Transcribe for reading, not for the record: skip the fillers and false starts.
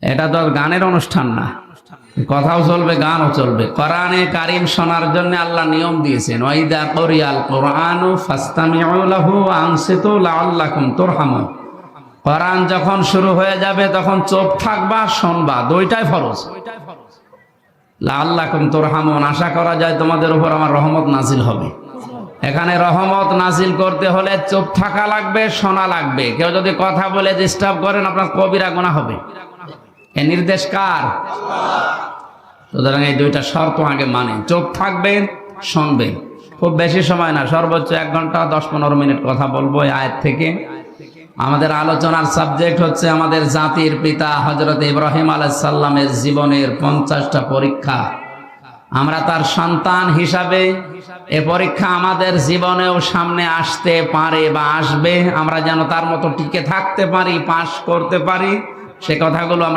এটা তো গানের অনুষ্ঠান না, কথাও চলবে গানও চলবে। কোরআনে কারিম শোনার জন্য আল্লাহ নিয়ম দিয়েছেন, ওয়াইদা কুরিয়াল কুরআনু ফাসতামিউ লাহু ওয়া আনসিতু লাআল্লাকুম তুরহামুন। কোরআন যখন শুরু হয়ে যাবে তখন চুপ থাকবা, শুনবা, দুইটাই ফরজ। লাআল্লাকুম তুরহামুন, আশা করা যায় তোমাদের উপর আমার রহমত নাজিল হবে। এখানে রহমত নাজিল করতে হলে চুপ থাকা লাগবে, শোনা লাগবে। কেউ যদি কথা বলে ডিস্টার্ব করেন আপনার কবিরা গুনাহ হবে। এ নির্দেশ কার? সুতরাং এই দুইটা শর্ত আগে মানে, চুপ থাকবেন, শুনবেন। খুব বেশি সময় না, সর্বোচ্চ 1 ঘন্টা 10-15 মিনিট কথা বলবো এই আয়াত থেকে। আমাদের আলোচনার সাবজেক্ট হচ্ছে আমাদের জাতির পিতা হযরত ইব্রাহিম আলাইহিস সালামের জীবনের 50টা পরীক্ষা। আমরা তার সন্তান হিসাবে এ পরীক্ষা আমাদের জীবনেও সামনে আসতে পারে বা আসবে। আমরা যেন তার মতো টিকে থাকতে পারি, পাশ করতে পারি, সে কথাগুলো আমরা